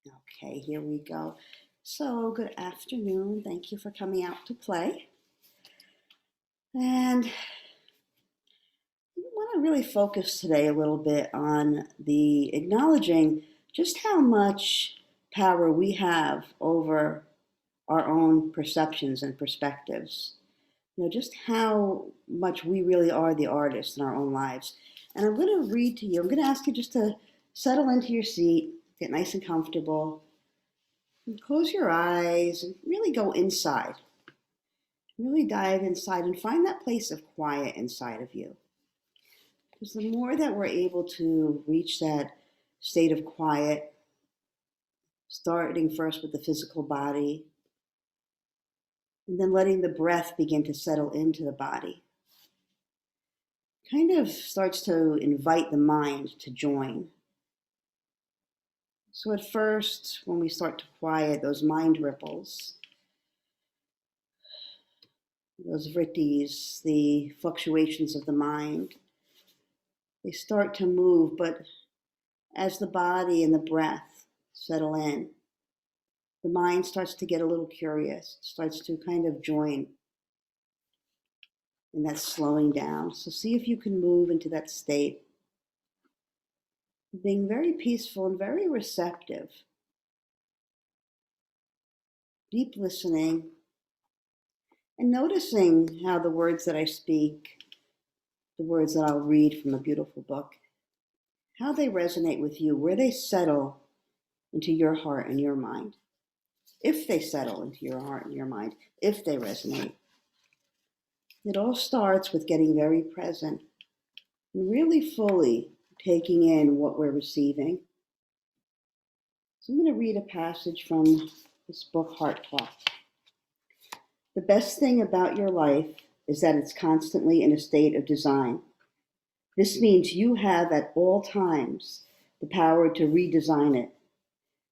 Okay, here we go. So, good afternoon. Thank you for coming out to play. And I want to really focus today a little bit on the acknowledging just how much power we have over our own perceptions and perspectives. Just how much we really are the artists in our own lives. And I'm going to read to you, I'm going to ask you just to settle into your seat, get nice and comfortable, and close your eyes and really go inside. Really dive inside and find that place of quiet inside of you. Because the more that we're able to reach that state of quiet, starting first with the physical body, and then letting the breath begin to settle into the body, kind of starts to invite the mind to join. So at first, when we start to quiet those mind ripples, those vrittis, the fluctuations of the mind, they start to move, but as the body and the breath settle in, the mind starts to get a little curious, starts to kind of join in that slowing down. So see if you can move into that state, being very peaceful and very receptive, deep listening, and noticing how the words that I speak, the words that I'll read from a beautiful book, how they resonate with you, where they settle into your heart and your mind. If they settle into your heart and your mind, if they resonate. It all starts with getting very present and really fully taking in what we're receiving. So I'm going to read a passage from this book, Heart Talk. The best thing about your life is that it's constantly in a state of design. This means you have at all times the power to redesign it.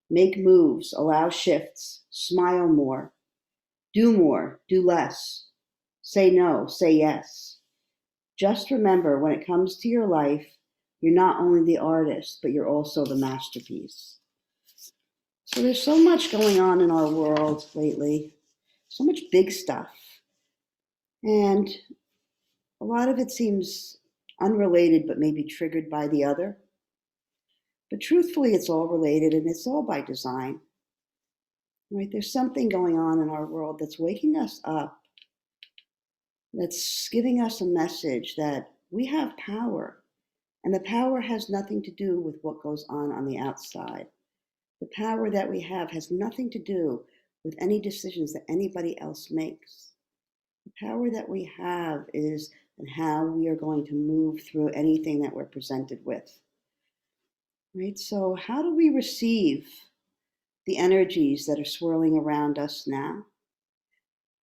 Make moves, allow shifts, smile more, do less, say no, say yes. Just remember, when it comes to your life, you're not only the artist, but you're also the masterpiece. So there's so much going on in our world lately, so much big stuff. And a lot of it seems unrelated, but maybe triggered by the other. But truthfully, it's all related and it's all by design. Right? There's something going on in our world that's waking us up, that's giving us a message that we have power. And the power has nothing to do with what goes on the outside. The power that we have has nothing to do with any decisions that anybody else makes. The power that we have is in how we are going to move through anything that we're presented with. Right? So how do we receive the energies that are swirling around us now?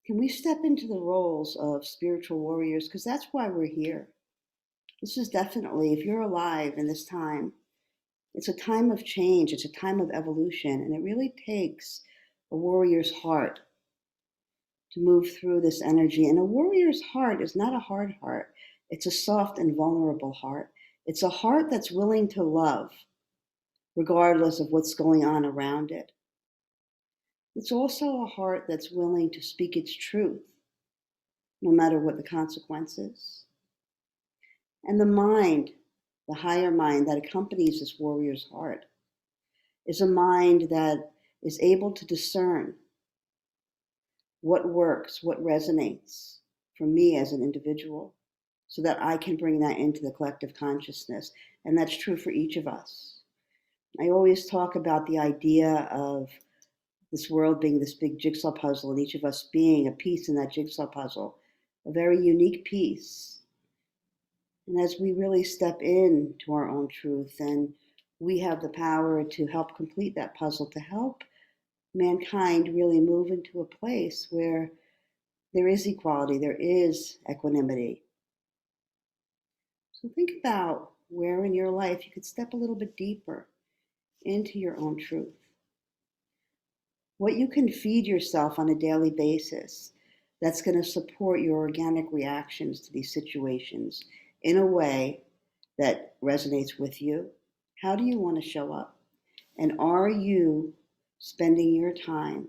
Can we step into the roles of spiritual warriors? Because that's why we're here. This is definitely, if you're alive in this time, it's a time of change, it's a time of evolution, and it really takes a warrior's heart to move through this energy. And a warrior's heart is not a hard heart, it's a soft and vulnerable heart. It's a heart that's willing to love, regardless of what's going on around it. It's also a heart that's willing to speak its truth, no matter what the consequences. And the mind, the higher mind that accompanies this warrior's heart, is a mind that is able to discern what works, what resonates for me as an individual, so that I can bring that into the collective consciousness. And that's true for each of us. I always talk about the idea of this world being this big jigsaw puzzle, and each of us being a piece in that jigsaw puzzle, a very unique piece. And as we really step into our own truth, and we have the power to help complete that puzzle, to help mankind really move into a place where there is equality, there is equanimity. So think about where in your life you could step a little bit deeper into your own truth. What you can feed yourself on a daily basis that's going to support your organic reactions to these situations in a way that resonates with you. How do you want to show up? And are you spending your time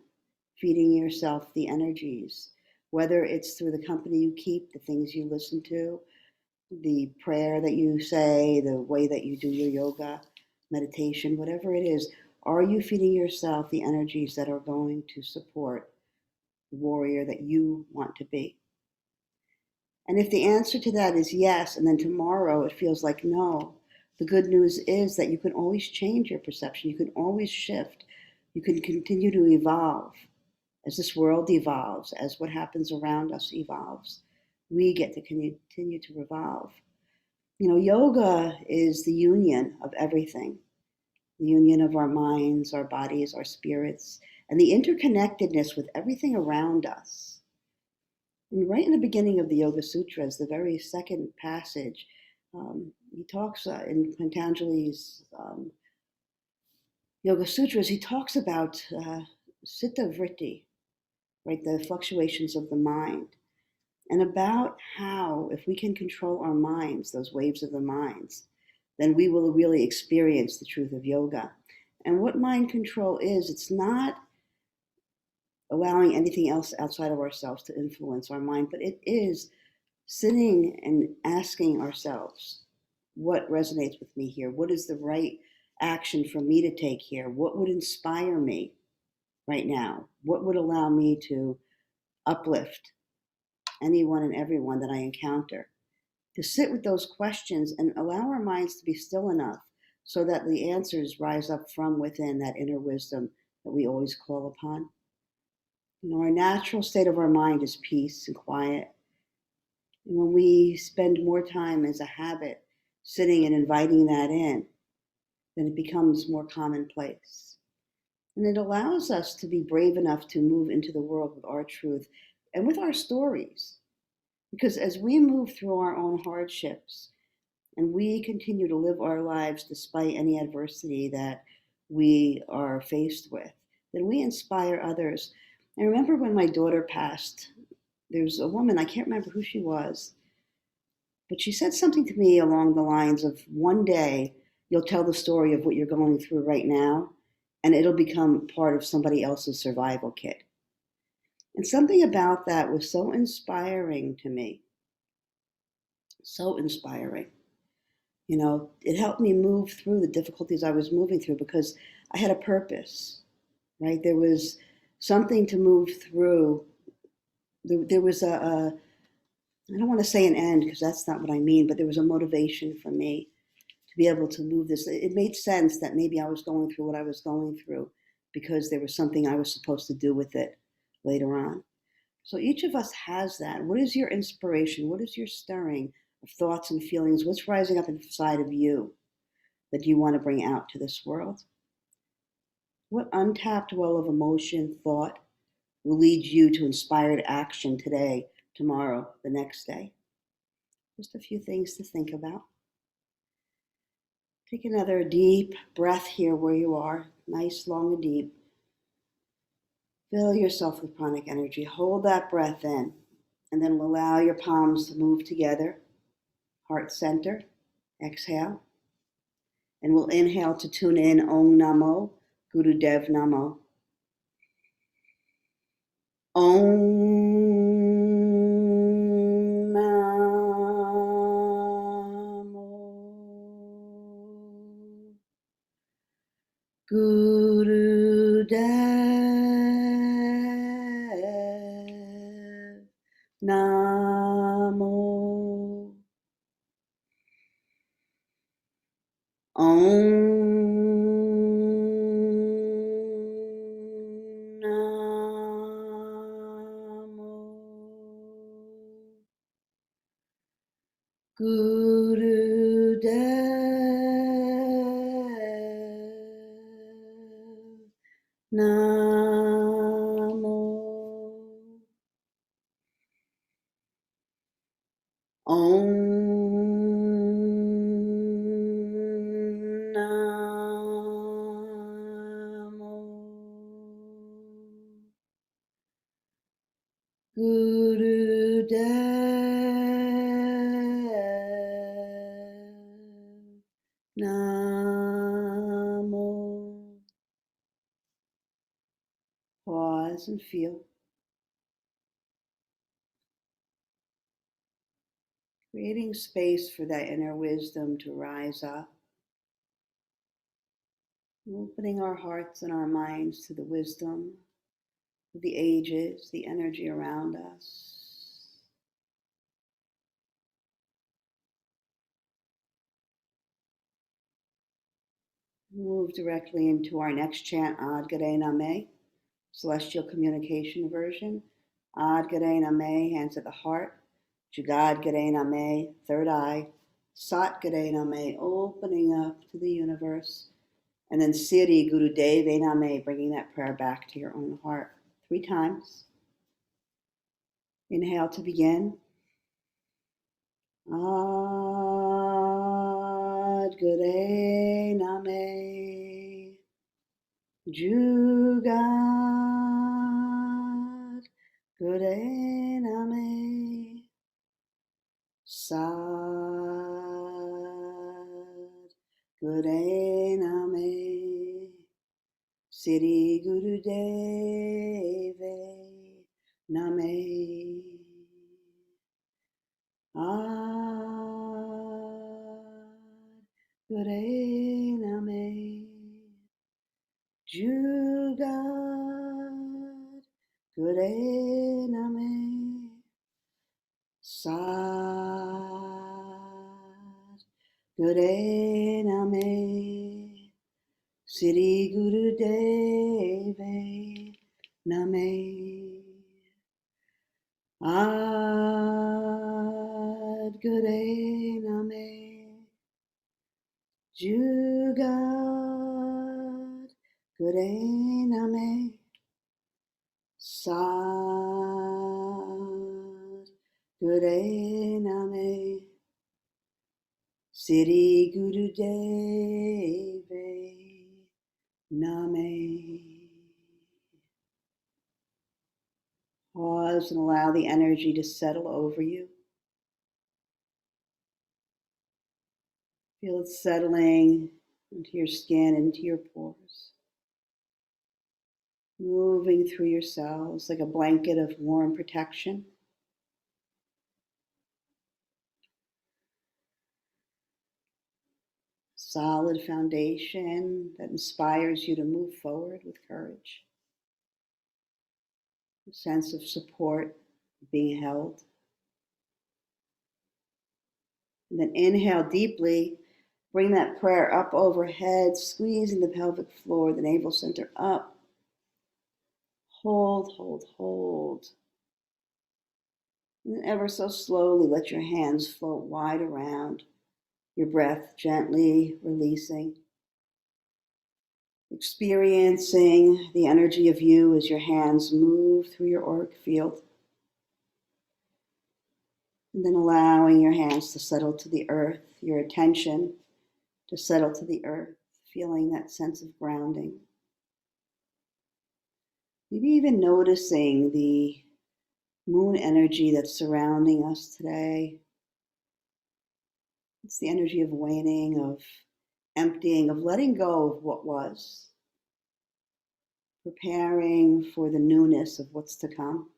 feeding yourself the energies, whether it's through the company you keep, the things you listen to, the prayer that you say, the way that you do your yoga, meditation, whatever it is. Are you feeding yourself the energies that are going to support the warrior that you want to be? And if the answer to that is yes, and then tomorrow it feels like no, the good news is that you can always change your perception. You can always shift. You can continue to evolve. As this world evolves, as what happens around us evolves, we get to continue to evolve. Yoga is the union of everything, the union of our minds, our bodies, our spirits, and the interconnectedness with everything around us. And right in the beginning of the Yoga Sutras, the very second passage, he talks in Patanjali's Yoga Sutras, he talks about Citta Vritti, right, the fluctuations of the mind, and about how if we can control our minds, those waves of the minds, then we will really experience the truth of yoga. And what mind control is, it's not allowing anything else outside of ourselves to influence our mind, but it is sitting and asking ourselves, what resonates with me here? What is the right action for me to take here? What would inspire me right now? What would allow me to uplift anyone and everyone that I encounter? To sit with those questions and allow our minds to be still enough so that the answers rise up from within, that inner wisdom that we always call upon. Our natural state of our mind is peace and quiet. And when we spend more time as a habit sitting and inviting that in, then it becomes more commonplace. And it allows us to be brave enough to move into the world with our truth and with our stories. Because as we move through our own hardships and we continue to live our lives despite any adversity that we are faced with, then we inspire others. I remember when my daughter passed, there's a woman, I can't remember who she was, but she said something to me along the lines of, one day you'll tell the story of what you're going through right now, and it'll become part of somebody else's survival kit. And something about that was so inspiring to me. So inspiring. It helped me move through the difficulties I was moving through because I had a purpose, right? There was something to move through. There was I don't want to say an end because that's not what I mean, but there was a motivation for me to be able to move this. It made sense that maybe I was going through what I was going through because there was something I was supposed to do with it later on. So each of us has that. What is your inspiration? What is your stirring of thoughts and feelings? What's rising up inside of you that you want to bring out to this world? What untapped well of emotion, thought will lead you to inspired action today, tomorrow, the next day? Just a few things to think about. Take another deep breath here where you are, nice, long, and deep. Fill yourself with pranic energy. Hold that breath in, and then allow your palms to move together. Heart center. Exhale. And we'll inhale to tune in Om Namo, Guru Dev Namo. Om Namo, Guru Dev Namo. Om Guru Dev Namo. Om Namo Guru Dev Namo. pause and feel. Creating space for that inner wisdom to rise up. Opening our hearts and our minds to the wisdom of the ages, the energy around us. Move directly into our next chant, Ad Gare Name, Celestial Communication Version. Ad Gare Name, hands at the heart. Jugad Gare Name, third eye. Sat Gare Name, opening up to the universe. And then Siri Guru Deve Name, bringing that prayer back to your own heart 3 times. Inhale to begin. Ad Gare Name, Jugad Gare Name, Sad Gare Name, Siri Guru Deve Name. Ad Gare Name, Jugad Gare Name, Sad Gare Name, Siri Guru Deve Name. Ad Gare Name, Jugad Gare Name, Sad Gare Name, Siri Guru Deve Name. Pause and allow the energy to settle over you. Feel it settling into your skin, into your pores. Moving through your cells like a blanket of warm protection. Solid foundation that inspires you to move forward with courage. A sense of support, being held. And then inhale deeply. Bring that prayer up overhead, squeezing the pelvic floor, the navel center up. Hold, hold, hold. And ever so slowly, let your hands float wide around. Your breath gently releasing. Experiencing the energy of you as your hands move through your auric field. And then allowing your hands to settle to the earth, your attention to settle to the earth, feeling that sense of grounding. Maybe even noticing the moon energy that's surrounding us today. It's the energy of waning, of emptying, of letting go of what was, preparing for the newness of what's to come.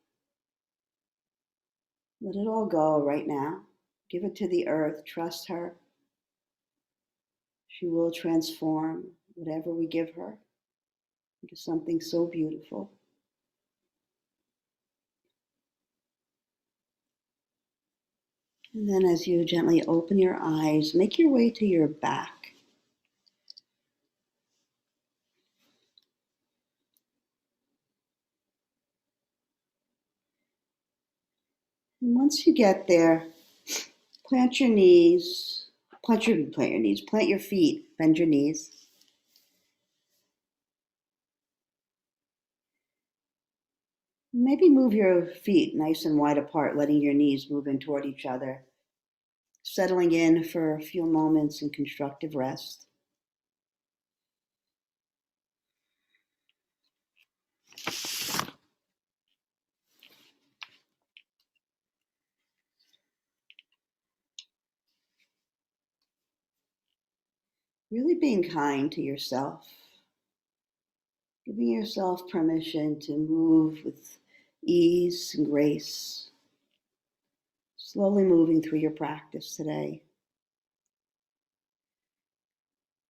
Let it all go right now. Give it to the earth. Trust her. She will transform whatever we give her into something so beautiful. And then as you gently open your eyes, make your way to your back. And once you get there, plant your feet, bend your knees. Maybe move your feet nice and wide apart, letting your knees move in toward each other. Settling in for a few moments in constructive rest. Really being kind to yourself. Giving yourself permission to move with ease and grace, slowly moving through your practice today.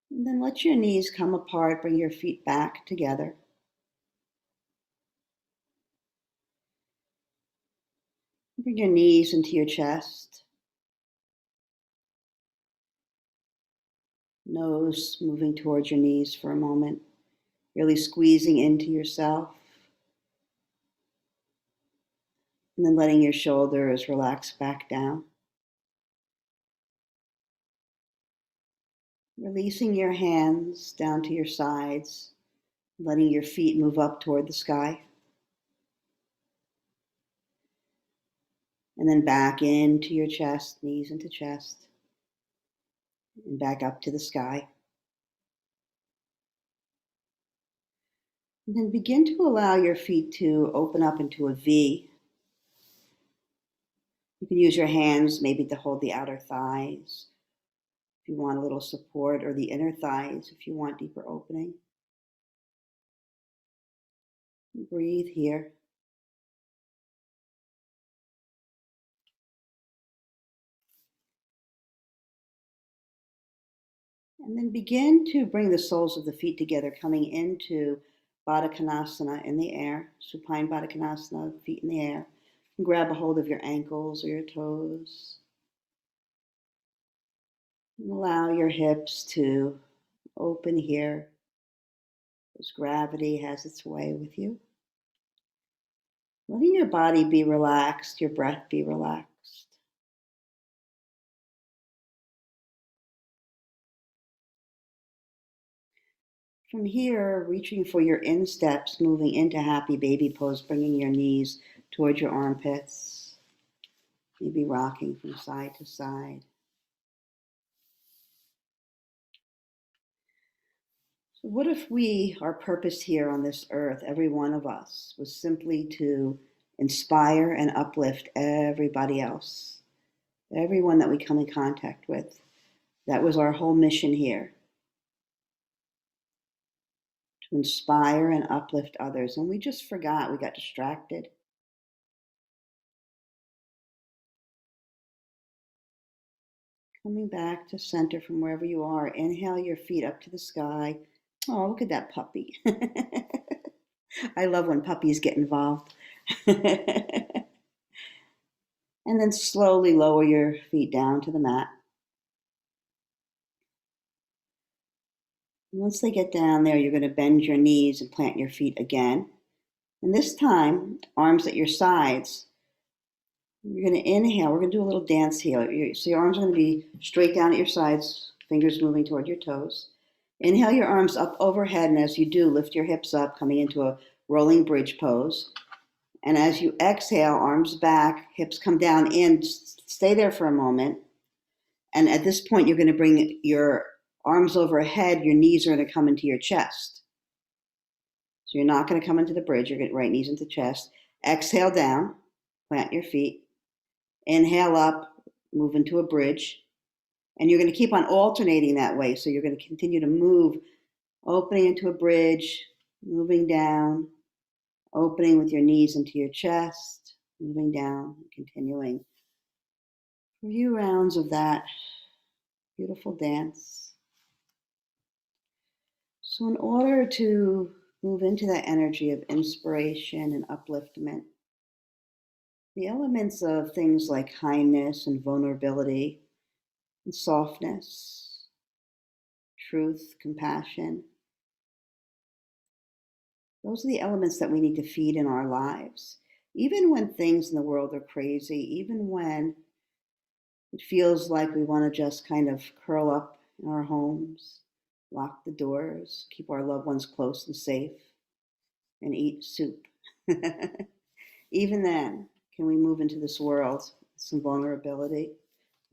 And then let your knees come apart, bring your feet back together. Bring your knees into your chest. Nose moving towards your knees for a moment, really squeezing into yourself. And then letting your shoulders relax back down. Releasing your hands down to your sides, letting your feet move up toward the sky. And then back into your chest, knees into chest, and back up to the sky. And then begin to allow your feet to open up into a V. You can use your hands maybe to hold the outer thighs if you want a little support, or the inner thighs if you want deeper opening. Breathe here. And then begin to bring the soles of the feet together, coming into Baddha Konasana in the air, supine Baddha Konasana, feet in the air. And grab a hold of your ankles or your toes. And allow your hips to open here as gravity has its way with you. Letting your body be relaxed, your breath be relaxed. From here, reaching for your insteps, moving into happy baby pose, bringing your knees towards your armpits. Maybe rocking from side to side. So what if our purpose here on this earth, every one of us, was simply to inspire and uplift everybody else, everyone that we come in contact with? That was our whole mission here, to inspire and uplift others. And we just forgot, we got distracted. Coming back to center from wherever you are. Inhale your feet up to the sky. Oh, look at that puppy. I love when puppies get involved. And then slowly lower your feet down to the mat. And once they get down there, you're going to bend your knees and plant your feet again. And this time, arms at your sides. You're going to inhale. We're going to do a little dance here. So your arms are going to be straight down at your sides, fingers moving toward your toes. Inhale your arms up overhead, and as you do, lift your hips up, coming into a rolling bridge pose. And as you exhale, arms back, hips come down in. Stay there for a moment. And at this point, you're going to bring your arms overhead. Your knees are going to come into your chest. So you're not going to come into the bridge. You're going to right knees into chest. Exhale down, plant your feet. Inhale up, move into a bridge. And you're going to keep on alternating that way. So you're going to continue to move, opening into a bridge, moving down, opening with your knees into your chest, moving down, continuing. A few rounds of that beautiful dance. So in order to move into that energy of inspiration and upliftment, the elements of things like kindness and vulnerability and softness, truth, compassion, those are the elements that we need to feed in our lives. Even when things in the world are crazy, even when it feels like we want to just kind of curl up in our homes, lock the doors, keep our loved ones close and safe, and eat soup. Even then, can we move into this world with some vulnerability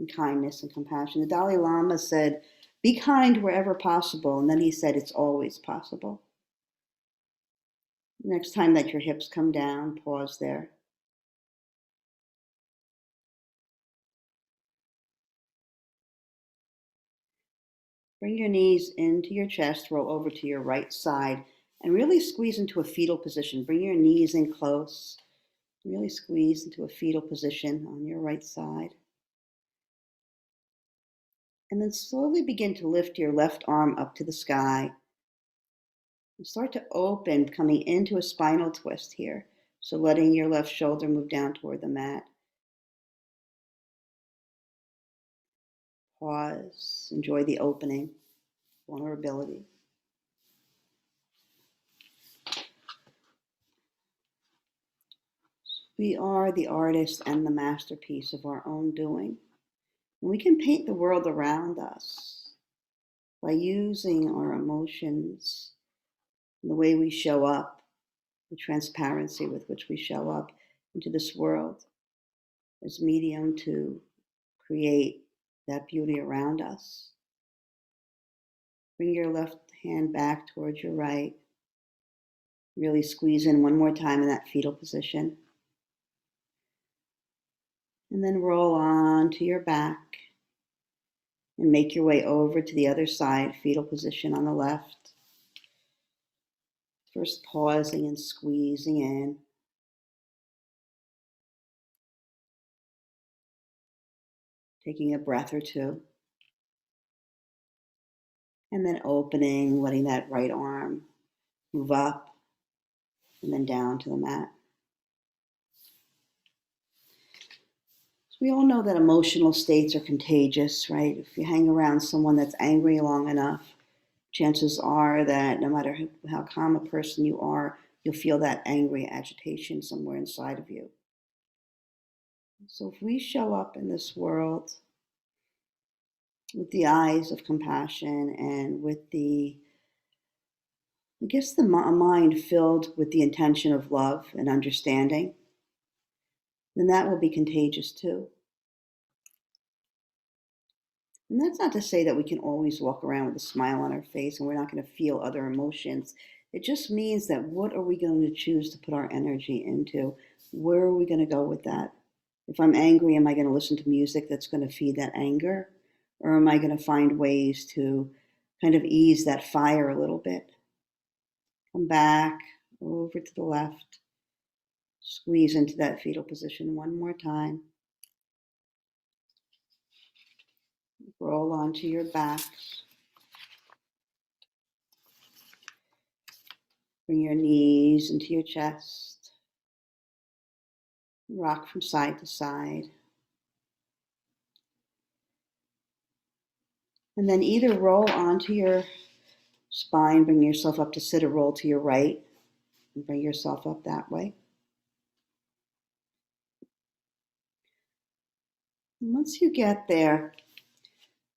and kindness and compassion? The Dalai Lama said, "Be kind wherever possible." And then he said, "It's always possible." Next time that your hips come down, pause there. Bring your knees into your chest, roll over to your right side, And really squeeze into a fetal position. Bring your knees in close. Really squeeze into a fetal position on your right side. And then slowly begin to lift your left arm up to the sky. And start to open, coming into a spinal twist here. So letting your left shoulder move down toward the mat. Pause. Enjoy the opening. Vulnerability. We are the artist and the masterpiece of our own doing. And we can paint the world around us by using our emotions, the way we show up, the transparency with which we show up into this world as medium to create that beauty around us. Bring your left hand back towards your right. Really squeeze in one more time in that fetal position. And then roll on to your back and make your way over to the other side, fetal position on the left. First pausing and squeezing in. Taking a breath or two. And then opening, letting that right arm move up and then down to the mat. So we all know that emotional states are contagious, right? If you hang around someone that's angry long enough, chances are that no matter how calm a person you are, you'll feel that angry agitation somewhere inside of you. So if we show up in this world with the eyes of compassion and with the mind filled with the intention of love and understanding, then that will be contagious too. And that's not to say that we can always walk around with a smile on our face and we're not going to feel other emotions. It just means that what are we going to choose to put our energy into? Where are we going to go with that? If I'm angry, am I going to listen to music that's going to feed that anger? Or am I going to find ways to kind of ease that fire a little bit? Come back over to the left. Squeeze into that fetal position one more time. Roll onto your back. Bring your knees into your chest. Rock from side to side. And then either roll onto your spine, bring yourself up to sit, or roll to your right and bring yourself up that way. And once you get there,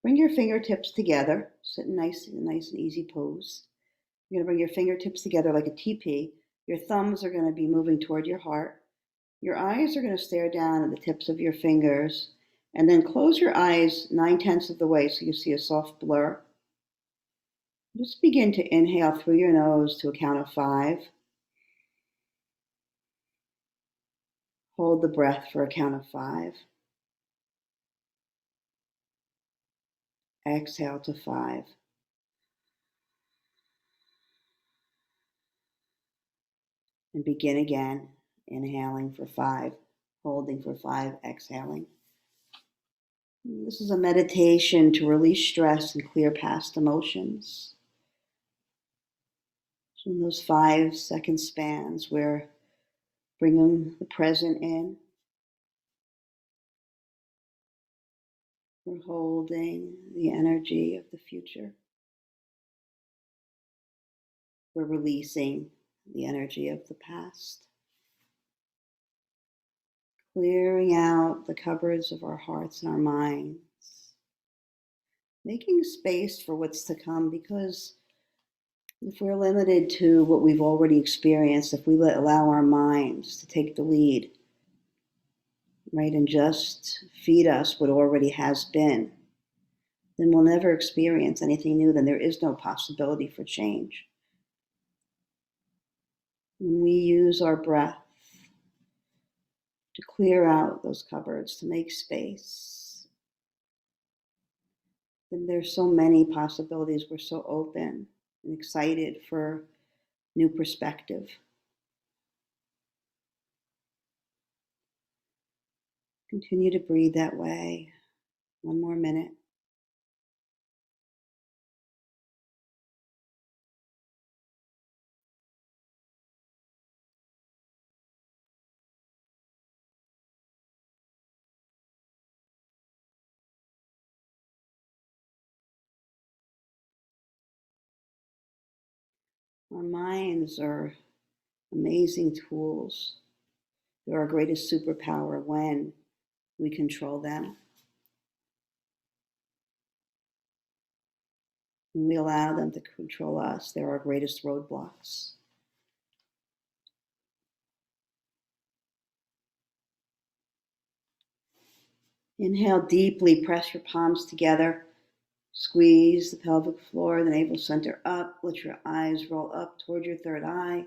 bring your fingertips together. Sit in nice and easy pose. You're going to bring your fingertips together like a teepee. Your thumbs are going to be moving toward your heart. Your eyes are going to stare down at the tips of your fingers. And then close your eyes 9/10 of the way so you see a soft blur. Just begin to inhale through your nose to a count of 5. Hold the breath for a count of 5. Exhale to 5. And begin again, inhaling for 5, holding for 5, exhaling. This is a meditation to release stress and clear past emotions. So in those 5-second spans, we're bringing the present in. We're holding the energy of the future. We're releasing the energy of the past. Clearing out the cupboards of our hearts and our minds. Making space for what's to come, because if we're limited to what we've already experienced, if we allow our minds to take the lead, right, and just feed us what already has been, then we'll never experience anything new. Then there is no possibility for change. When we use our breath to clear out those cupboards, to make space, then there's so many possibilities. We're so open and excited for new perspective. Continue to breathe that way. One more minute. Our minds are amazing tools. They're our greatest superpower when we control them. When we allow them to control us, they're our greatest roadblocks. Inhale deeply, press your palms together. Squeeze the pelvic floor, the navel center up. Let your eyes roll up toward your third eye.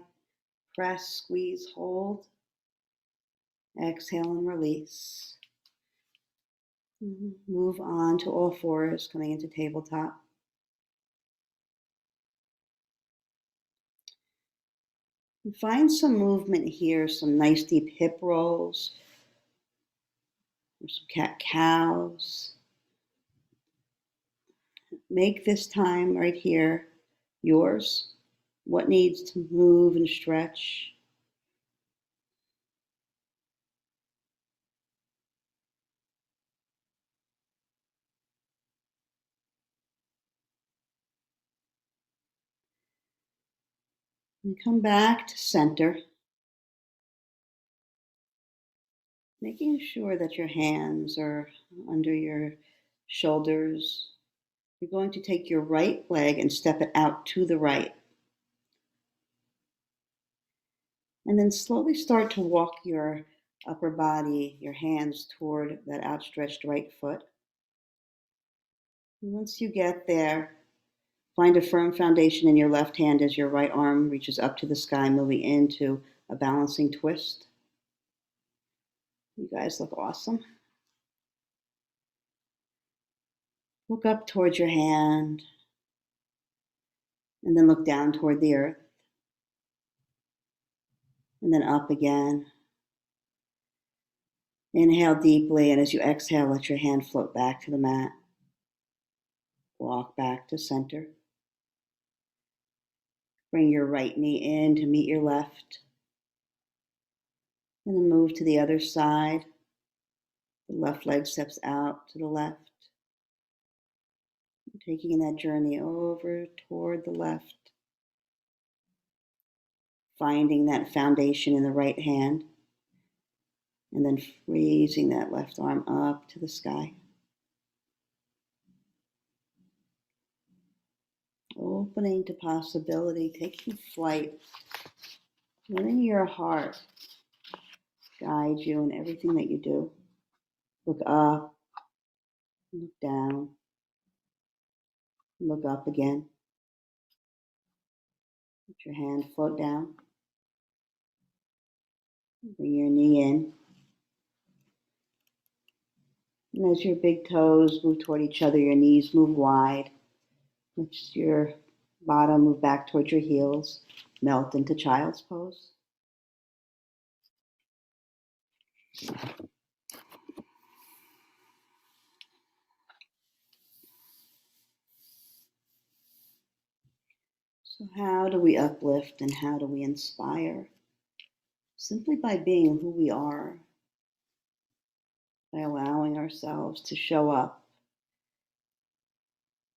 Press, squeeze, hold. Exhale and release. Move on to all fours, coming into tabletop. And find some movement here, some nice deep hip rolls, or some cat-cows. Make this time right here yours. What needs to move and stretch? And come back to center, making sure that your hands are under your shoulders. You're going to take your right leg and step it out to the right. And then slowly start to walk your upper body, your hands toward that outstretched right foot. And once you get there, find a firm foundation in your left hand as your right arm reaches up to the sky, moving into a balancing twist. You guys look awesome. Look up towards your hand, and then look down toward the earth, and then up again. Inhale deeply, and as you exhale, let your hand float back to the mat. Walk back to center. Bring your right knee in to meet your left. And then move to the other side. The left leg steps out to the left. Taking that journey over toward the left. Finding that foundation in the right hand. And then raising that left arm up to the sky. Opening to possibility, taking flight. Letting your heart guide you in everything that you do. Look up, look down, look up again. Let your hand float down. Bring your knee in. And as your big toes move toward each other, your knees move wide. Let your bottom move back towards your heels. Melt into child's pose. So how do we uplift and how do we inspire? Simply by being who we are, by allowing ourselves to show up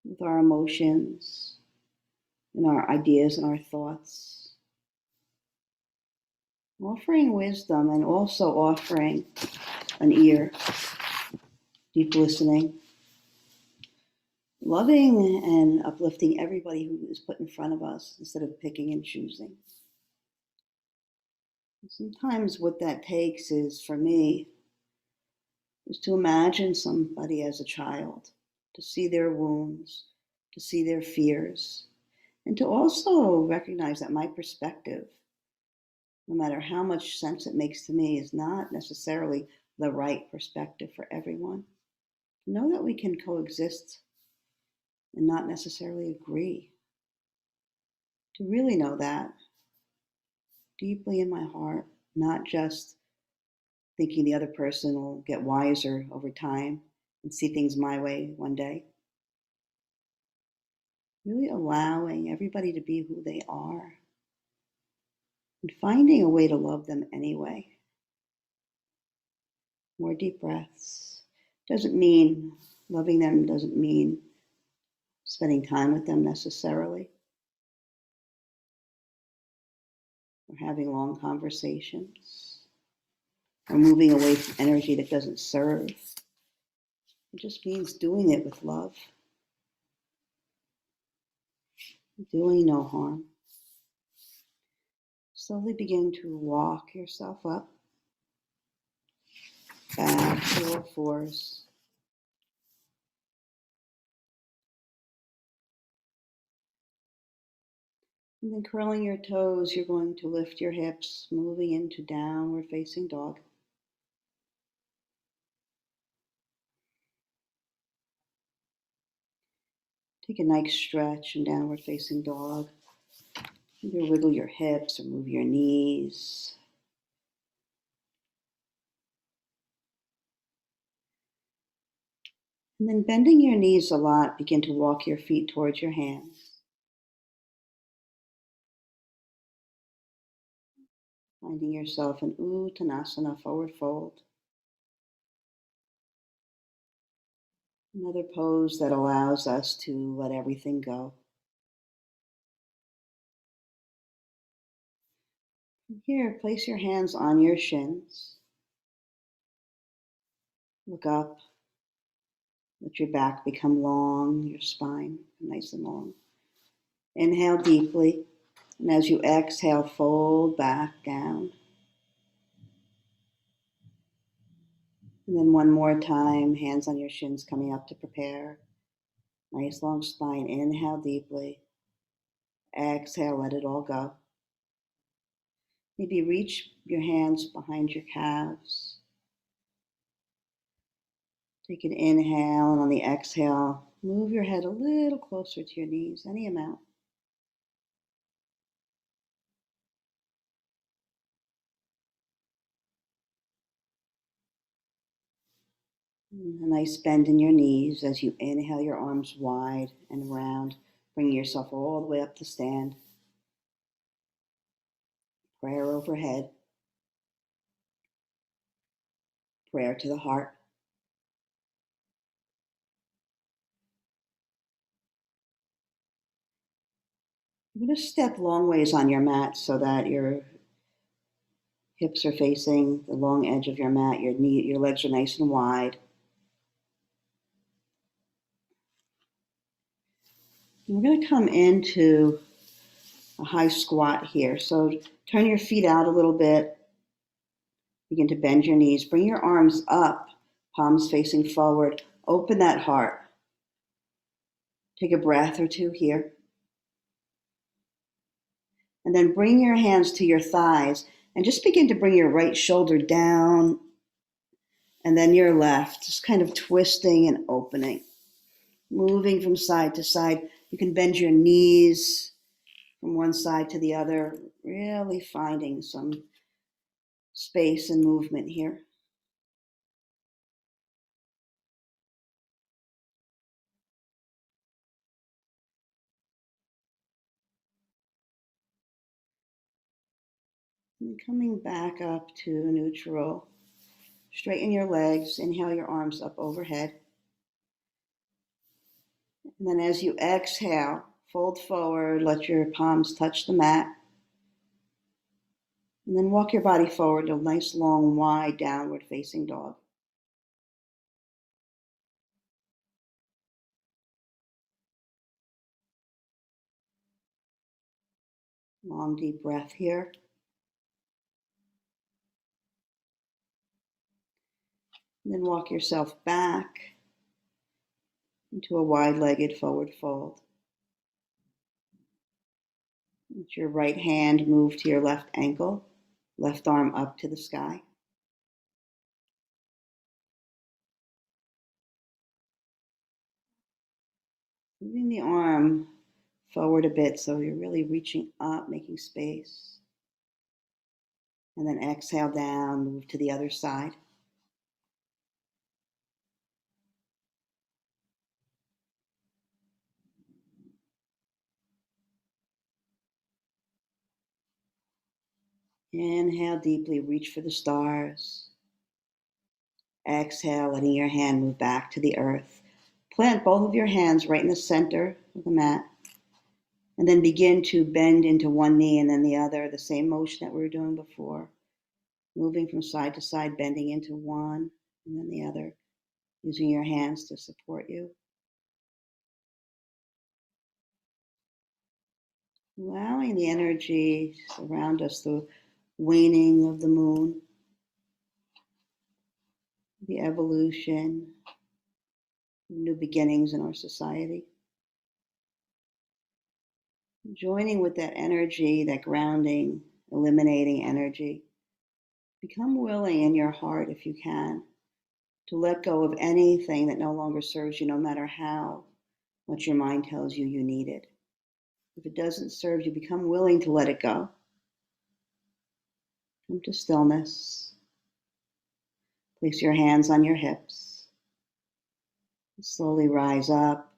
with our emotions and our ideas and our thoughts. Offering wisdom and also offering an ear, deep listening, loving and uplifting everybody who is put in front of us instead of picking and choosing. Sometimes what that takes is, for me, is to imagine somebody as a child, to see their wounds, to see their fears, and to also recognize that my perspective, no matter how much sense it makes to me, is not necessarily the right perspective for everyone. To know that we can coexist and not necessarily agree. To really know that deeply in my heart, not just thinking the other person will get wiser over time and see things my way one day. Really allowing everybody to be who they are and finding a way to love them anyway. More deep breaths. Doesn't mean loving them, doesn't mean spending time with them necessarily or having long conversations or moving away from energy that doesn't serve. It just means doing it with love, doing no harm. Slowly begin to walk yourself up, back to all fours. And then curling your toes, you're going to lift your hips, moving into downward facing dog. Take a nice stretch in downward facing dog. Either wiggle your hips or move your knees. And then bending your knees a lot, begin to walk your feet towards your hands. Finding yourself in Uttanasana, forward fold. Another pose that allows us to let everything go. From here, place your hands on your shins. Look up. Let your back become long, your spine nice and long. Inhale deeply, and as you exhale, fold back down. And then one more time, hands on your shins coming up to prepare. Nice long spine. Inhale deeply. Exhale, let it all go. Maybe reach your hands behind your calves. Take an inhale, and on the exhale, move your head a little closer to your knees, any amount. A nice bend in your knees as you inhale your arms wide and round, bringing yourself all the way up to stand. Prayer overhead. Prayer to the heart. You're going to step long ways on your mat so that your hips are facing the long edge of your mat. Your legs are nice and wide. And we're going to come into a high squat here. So turn your feet out a little bit. Begin to bend your knees. Bring your arms up, palms facing forward. Open that heart. Take a breath or two here. And then bring your hands to your thighs and just begin to bring your right shoulder down and then your left, just kind of twisting and opening, moving from side to side. You can bend your knees from one side to the other, really finding some space and movement here. And coming back up to neutral. Straighten your legs, inhale your arms up overhead. And then as you exhale, fold forward, let your palms touch the mat. And then walk your body forward to a nice long, wide, downward facing dog. Long, deep breath here. And then walk yourself back into a wide-legged forward fold. Let your right hand move to your left ankle, left arm up to the sky. Moving the arm forward a bit so you're really reaching up, making space. And then exhale down, move to the other side. Inhale deeply, reach for the stars. Exhale, letting your hand move back to the earth. Plant both of your hands right in the center of the mat. And then begin to bend into one knee and then the other, the same motion that we were doing before. Moving from side to side, bending into one and then the other, using your hands to support you. Allowing the energy around us, the waning of the moon, the evolution, new beginnings in our society. Joining with that energy, that grounding, eliminating energy. Become willing in your heart, if you can, to let go of anything that no longer serves you, no matter how much your mind tells you you need it. If it doesn't serve you, become willing to let it go. Come to stillness. Place your hands on your hips. Slowly rise up.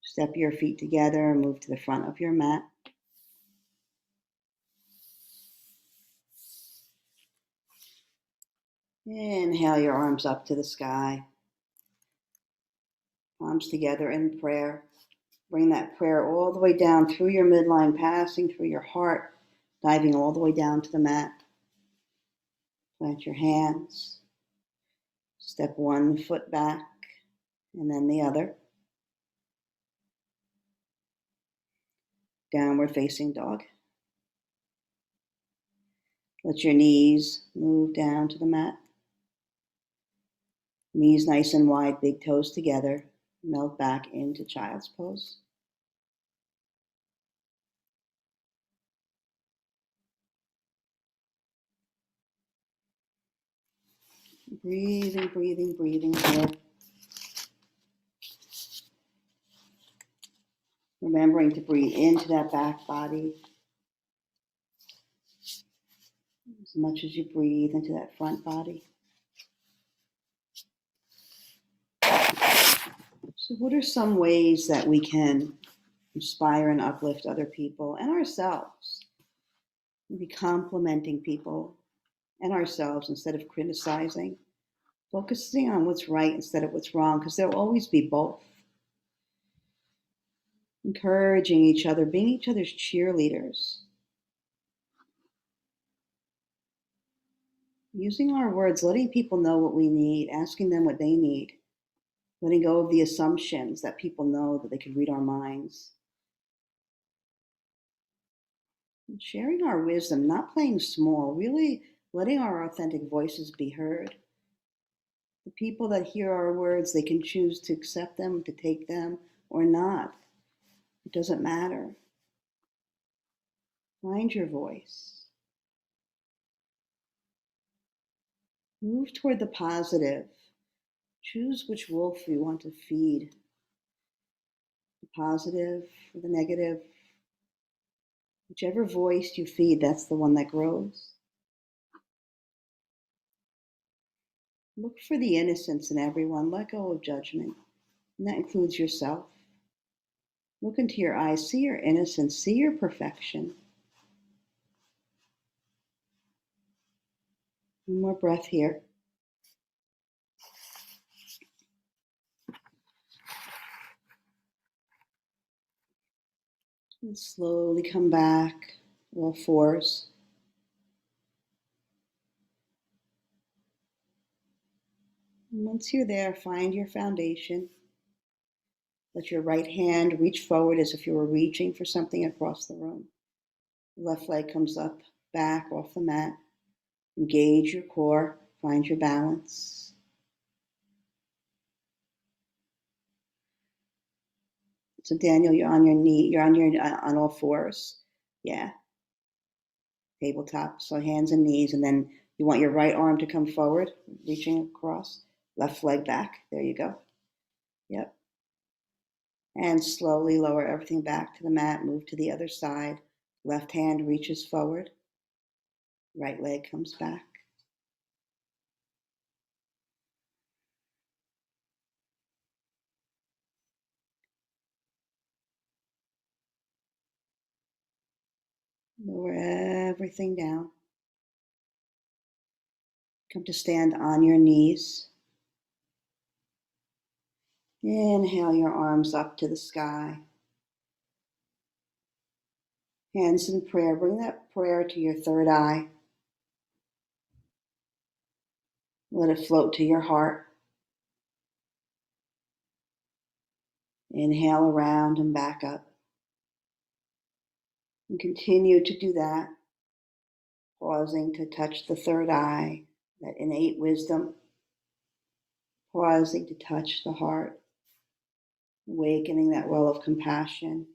Step your feet together and move to the front of your mat. Inhale your arms up to the sky. Palms together in prayer. Bring that prayer all the way down through your midline, passing through your heart, diving all the way down to the mat. Plant your hands. Step one foot back and then the other. Downward facing dog. Let your knees move down to the mat. Knees nice and wide, big toes together. Melt back into child's pose. Breathing, breathing, breathing here. Remembering to breathe into that back body as much as you breathe into that front body. So what are some ways that we can inspire and uplift other people and ourselves? Maybe complimenting people and ourselves instead of criticizing. Focusing on what's right instead of what's wrong, because there'll always be both. Encouraging each other, being each other's cheerleaders. Using our words, letting people know what we need, asking them what they need. Letting go of the assumptions that people know that they can read our minds. And sharing our wisdom, not playing small, really letting our authentic voices be heard. The people that hear our words, they can choose to accept them, to take them, or not. It doesn't matter. Find your voice. Move toward the positive. Choose which wolf you want to feed. The positive or the negative. Whichever voice you feed, that's the one that grows. Look for the innocence in everyone. Let go of judgment. And that includes yourself. Look into your eyes. See your innocence. See your perfection. One more breath here. And slowly come back, all fours. And once you're there, find your foundation. Let your right hand reach forward as if you were reaching for something across the room. The left leg comes up, back off the mat. Engage your core, find your balance. So Daniel, you're on your knee, on all fours. Yeah. Tabletop, so hands and knees, and then you want your right arm to come forward, reaching across, left leg back. There you go. Yep. And slowly lower everything back to the mat, move to the other side. Left hand reaches forward. Right leg comes back. Lower everything down. Come to stand on your knees. Inhale your arms up to the sky. Hands in prayer. Bring that prayer to your third eye. Let it float to your heart. Inhale around and back up. And continue to do that, pausing to touch the third eye, that innate wisdom. Pausing to touch the heart, awakening that well of compassion,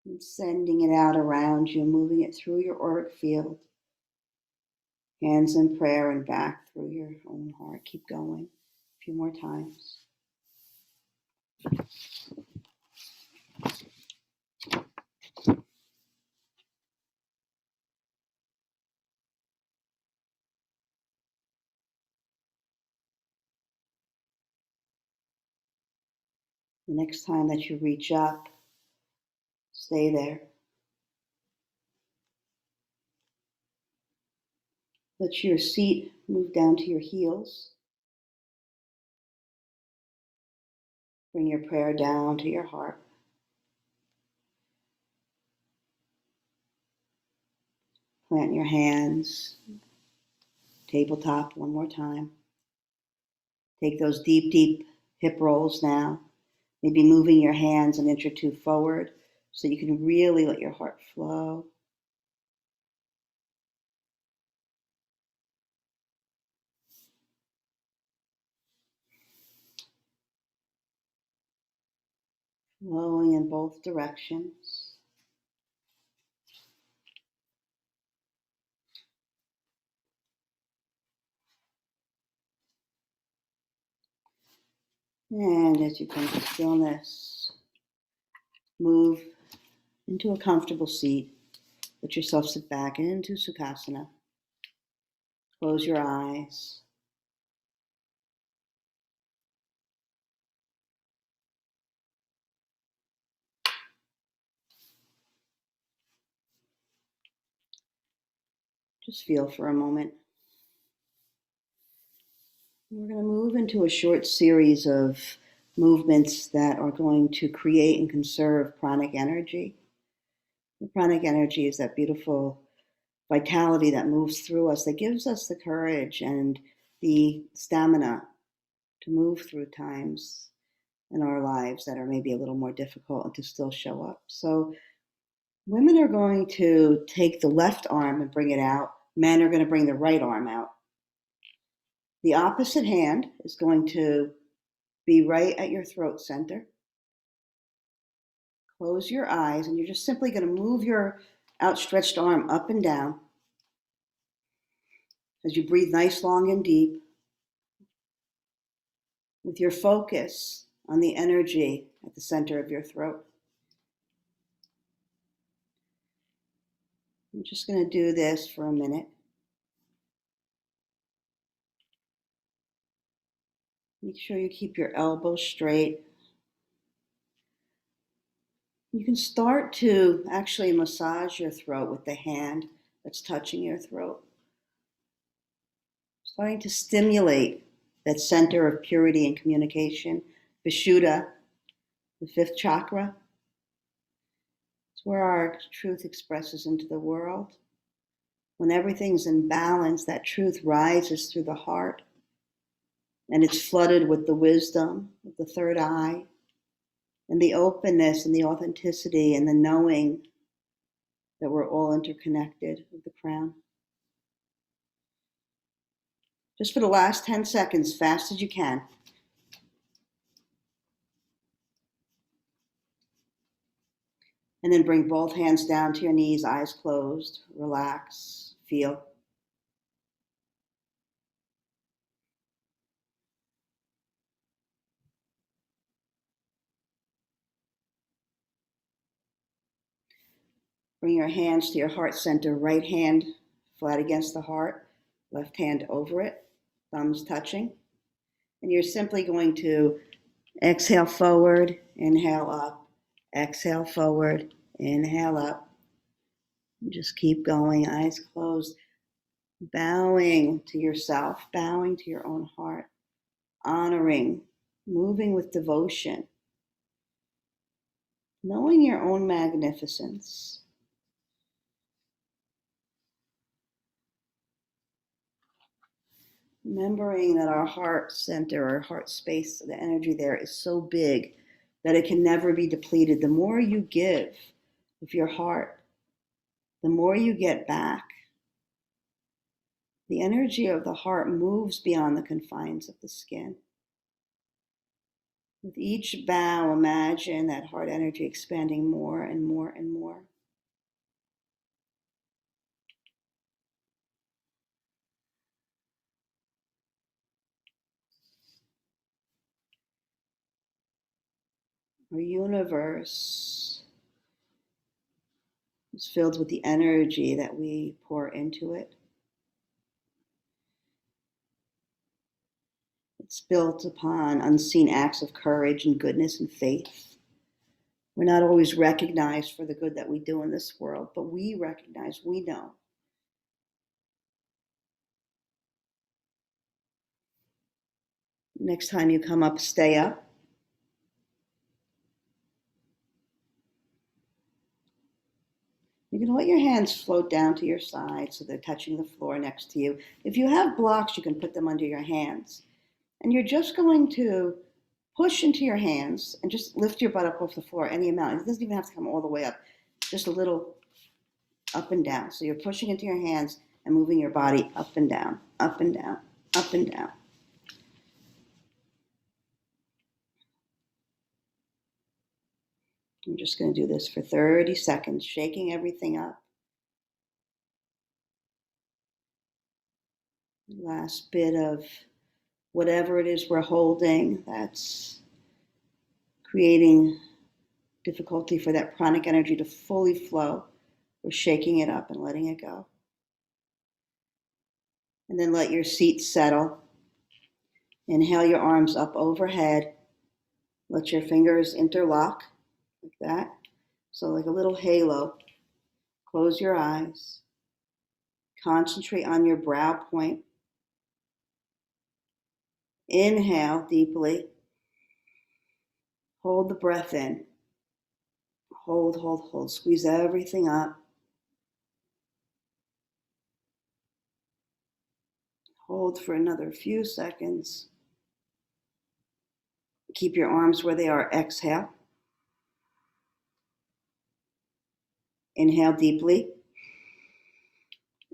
and sending it out around you, moving it through your auric field. Hands in prayer and back through your own heart. Keep going a few more times. The next time that you reach up, stay there. Let your seat move down to your heels. Bring your prayer down to your heart. Plant your hands, tabletop one more time. Take those deep, deep hip rolls now. Maybe moving your hands an inch or two forward so you can really let your heart flow. Flowing in both directions. And as you come to stillness, move into a comfortable seat. Let yourself sit back into Sukhasana. Close your eyes. Just feel for a moment. We're going to move into a short series of movements that are going to create and conserve pranic energy. The pranic energy is that beautiful vitality that moves through us, that gives us the courage and the stamina to move through times in our lives that are maybe a little more difficult and to still show up. So women are going to take the left arm and bring it out. Men are going to bring the right arm out. The opposite hand is going to be right at your throat center. Close your eyes, and you're just simply going to move your outstretched arm up and down as you breathe nice, long, and deep with your focus on the energy at the center of your throat. I'm just going to do this for a minute. Make sure you keep your elbows straight. You can start to actually massage your throat with the hand that's touching your throat. Starting to stimulate that center of purity and communication, Vishuddha, the fifth chakra. It's where our truth expresses into the world. When everything's in balance, that truth rises through the heart, and it's flooded with the wisdom of the third eye, and the openness and the authenticity and the knowing that we're all interconnected with the crown. Just for the last 10 seconds, fast as you can. And then bring both hands down to your knees, eyes closed, relax, feel. Bring your hands to your heart center, right hand flat against the heart, left hand over it, thumbs touching. And you're simply going to exhale forward, inhale up, exhale forward, inhale up. And just keep going, eyes closed, bowing to yourself, bowing to your own heart, honoring, moving with devotion, knowing your own magnificence. Remembering that our heart center, our heart space, the energy there is so big that it can never be depleted. The more you give of your heart, the more you get back. The energy of the heart moves beyond the confines of the skin. With each bow, imagine that heart energy expanding more and more and more. Our universe is filled with the energy that we pour into it. It's built upon unseen acts of courage and goodness and faith. We're not always recognized for the good that we do in this world, but we recognize, we know. Next time you come up, stay up. You can let your hands float down to your side so they're touching the floor next to you. If you have blocks, you can put them under your hands. And you're just going to push into your hands and just lift your butt up off the floor any amount. It doesn't even have to come all the way up, just a little up and down. So you're pushing into your hands and moving your body up and down, up and down, up and down. I'm just going to do this for 30 seconds, shaking everything up. Last bit of whatever it is we're holding that's creating difficulty for that pranic energy to fully flow. We're shaking it up and letting it go. And then let your seat settle. Inhale your arms up overhead. Let your fingers interlock like that. So like a little halo. Close your eyes. Concentrate on your brow point. Inhale deeply. Hold the breath in. Hold, hold, hold. Squeeze everything up. Hold for another few seconds. Keep your arms where they are. Exhale. Inhale deeply.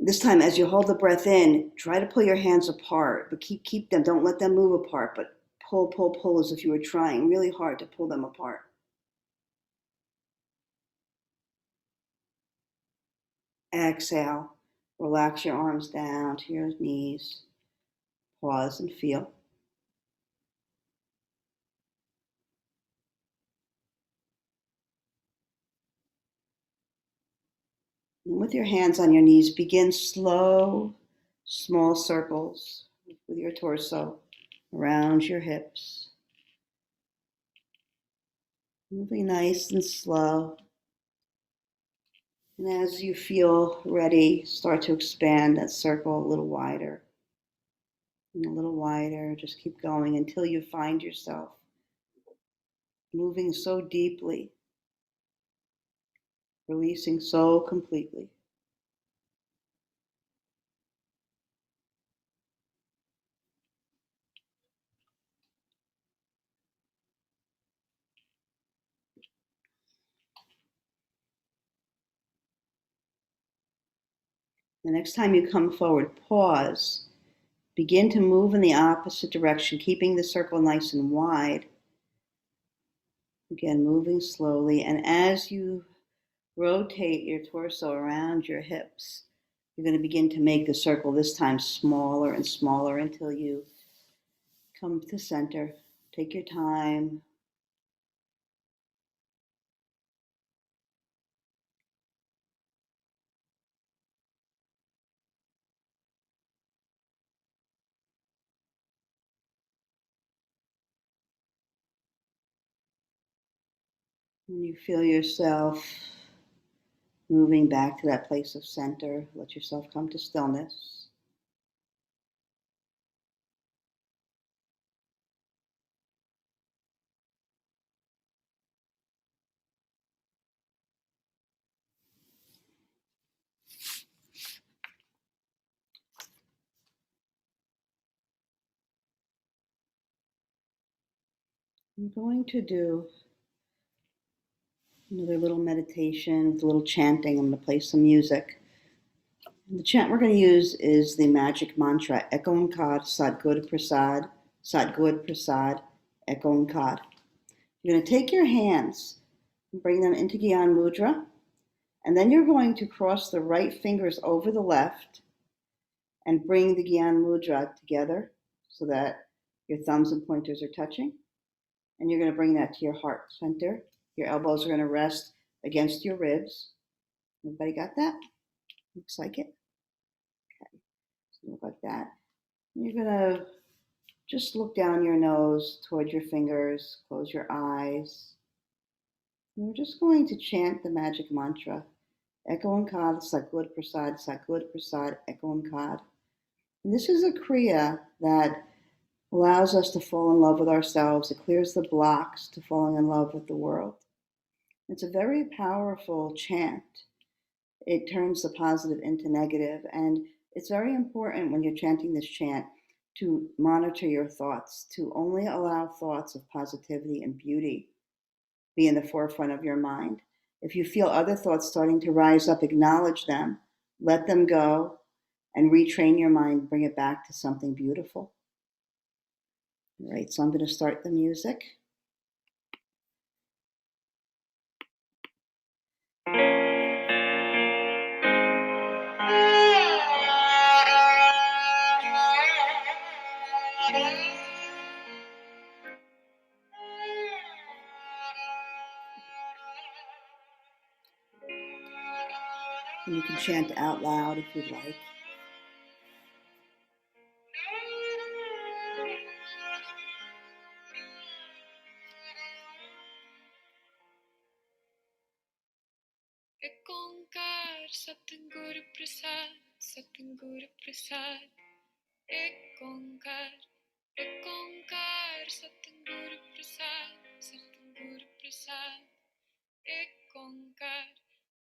This time, as you hold the breath in, try to pull your hands apart, but keep them. Don't let them move apart, but pull, pull, pull as if you were trying really hard to pull them apart. Exhale. Relax your arms down to your knees. Pause and feel. And with your hands on your knees, begin slow, small circles with your torso around your hips. Moving nice and slow. And as you feel ready, start to expand that circle a little wider. And a little wider. Just keep going until you find yourself moving so deeply, releasing so completely. The next time you come forward, pause. Begin to move in the opposite direction, keeping the circle nice and wide. Again, moving slowly. And as you rotate your torso around your hips, you're going to begin to make the circle this time smaller and smaller until you come to center. Take your time. When you feel yourself moving back to that place of center, let yourself come to stillness. I'm going to do another little meditation with a little chanting. I'm going to play some music. And the chant we're going to use is the magic mantra, Eko Onkar Satgur Prasad, Satgur Prasad, Eko Onkar. You're going to take your hands and bring them into Gyan Mudra, and then you're going to cross the right fingers over the left and bring the Gyan Mudra together so that your thumbs and pointers are touching. And you're going to bring that to your heart center. Your elbows are going to rest against your ribs. Everybody got that? Looks like it. Okay. So look like that. And you're going to just look down your nose toward your fingers. Close your eyes. And we're just going to chant the magic mantra. Eko Onkar Satgur Prasad, Satgur Prasad, Eko Onkar. And this is a kriya that allows us to fall in love with ourselves. It clears the blocks to falling in love with the world. It's a very powerful chant. It turns the positive into negative, and it's very important when you're chanting this chant to monitor your thoughts, to only allow thoughts of positivity and beauty be in the forefront of your mind. If you feel other thoughts starting to rise up, acknowledge them, let them go, and retrain your mind, bring it back to something beautiful. All right, so I'm going to start the music. And you can chant out loud if you'd like. Eko Onkar Satgur Prasad, Satgur Prasad. Eko Onkar, Eko Onkar Satgur Prasad, Satgur Prasad. Eko Onkar,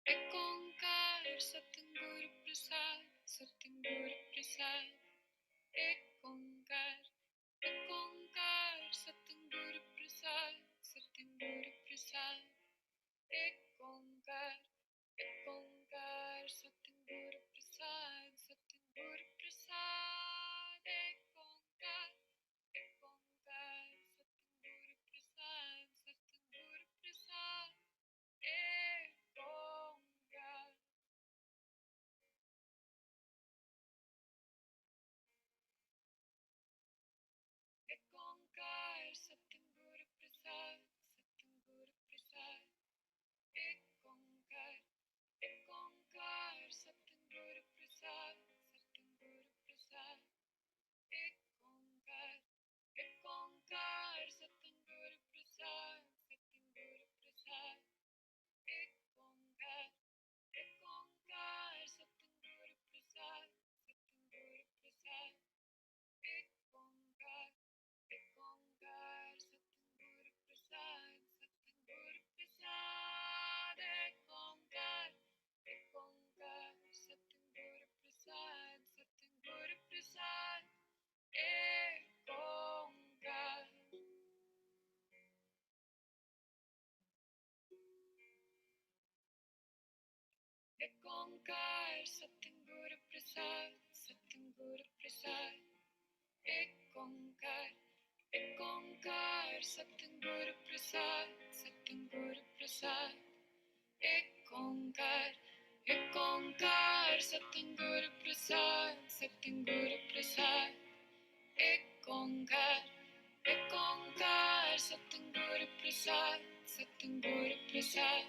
Eko Onkar Satgur Prasad, Satgur Prasad. Eko Onkar, Eko Onkar Satgur Prasad, Satgur Prasad. Eko Onkar, Eko Onkar Satgur Prasad, Satgur Prasad. Eko Onkar, Eko Onkar Satgur Prasad, Satgur Prasad. Eko Onkar. Eko Onkar Satgur Prasad, Satgur Prasad. Eko Onkar, Eko Onkar Satgur Prasad, Satgur Prasad. Eko Onkar, Eko Onkar Satgur Prasad, Satgur Prasad. Eko Onkar, Eko Onkar Satgur Prasad, Satgur Prasad. Eko Onkar, Eko Onkar Satgur Prasad, Satgur Prasad. Eko Onkar, Eko Onkar Satgur Prasad, Satgur Prasad. Eko Onkar. Eko Onkar Satgur Prasad, Satgur Prasad. Eko Onkar, Eko Onkar Satgur Prasad, Satgur Prasad. Eko Onkar, Eko Onkar Satgur Prasad, Satgur Prasad. Eko Onkar, Eko Onkar Satgur Prasad, Satgur Prasad.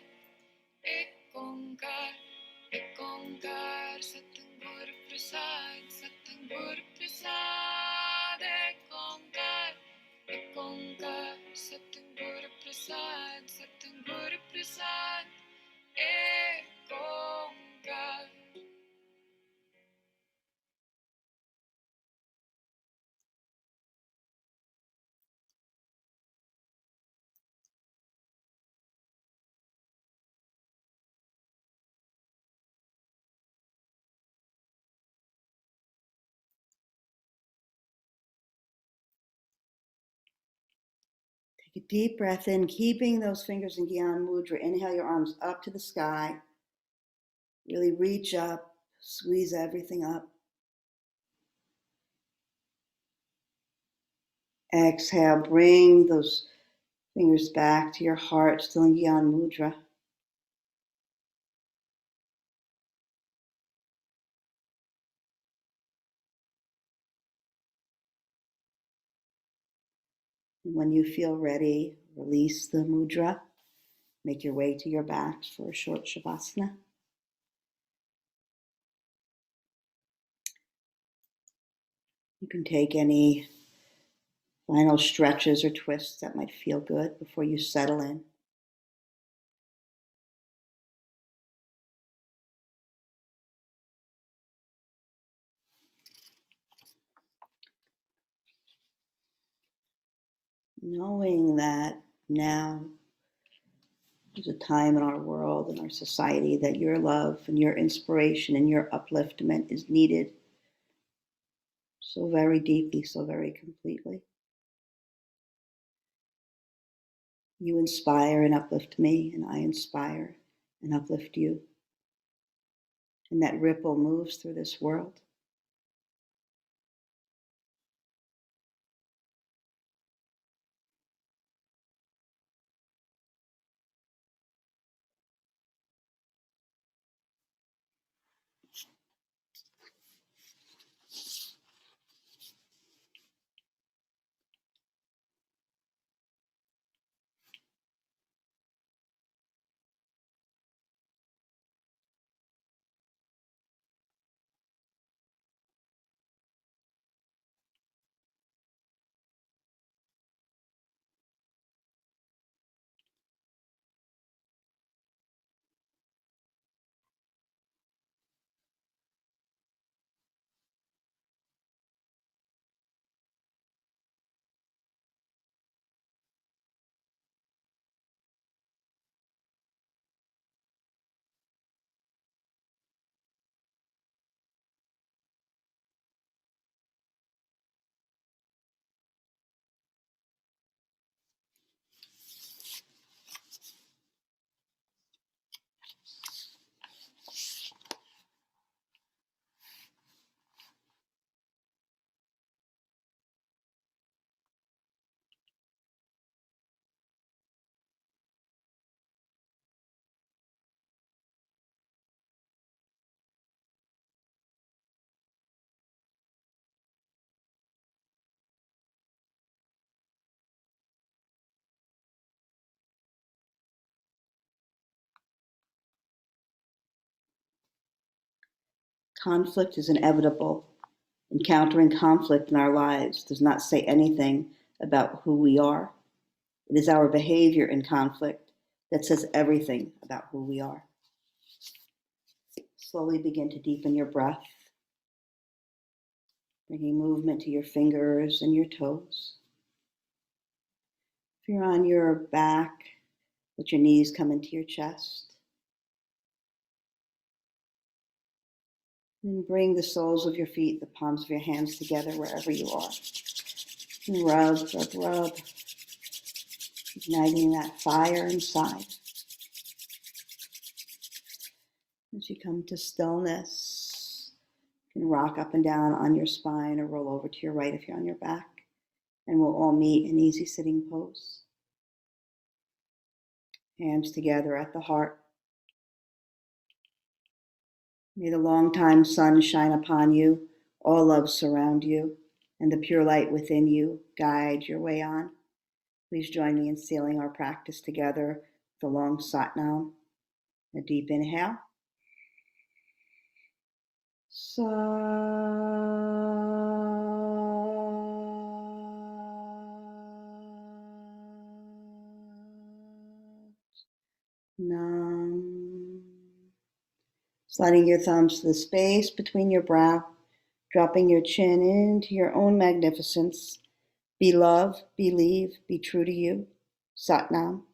Eko Onkar, Eko Onkar Satgur Prasad, Satgur Prasad. Eko Onkar, Eko Onkar Satgur Prasad, Satgur prasad ekonkar. Take a deep breath in, keeping those fingers in Gyan Mudra. Inhale your arms up to the sky. Really reach up, squeeze everything up. Exhale, bring those fingers back to your heart, still in Gyan Mudra. And when you feel ready, release the mudra. Make your way to your backs for a short Shavasana. You can take any final stretches or twists that might feel good before you settle in. Knowing that now there's a time in our world, in our society, that your love and your inspiration and your upliftment is needed so very deeply, so very completely. You inspire and uplift me, and I inspire and uplift you. And that ripple moves through this world. Conflict is inevitable. Encountering conflict in our lives does not say anything about who we are. It is our behavior in conflict that says everything about who we are. Slowly begin to deepen your breath, bringing movement to your fingers and your toes. If you're on your back, let your knees come into your chest. And bring the soles of your feet, the palms of your hands together wherever you are. And rub, rub, rub, igniting that fire inside. As you come to stillness, you can rock up and down on your spine or roll over to your right if you're on your back. And we'll all meet in easy sitting pose. Hands together at the heart. May the long-time sun shine upon you, all love surround you, and the pure light within you guide your way on. Please join me in sealing our practice together with a long Satnam. A deep inhale. Sat. Nam. Sliding your thumbs to the space between your brow, dropping your chin into your own magnificence. Be love, believe, be true to you. Sat Nam.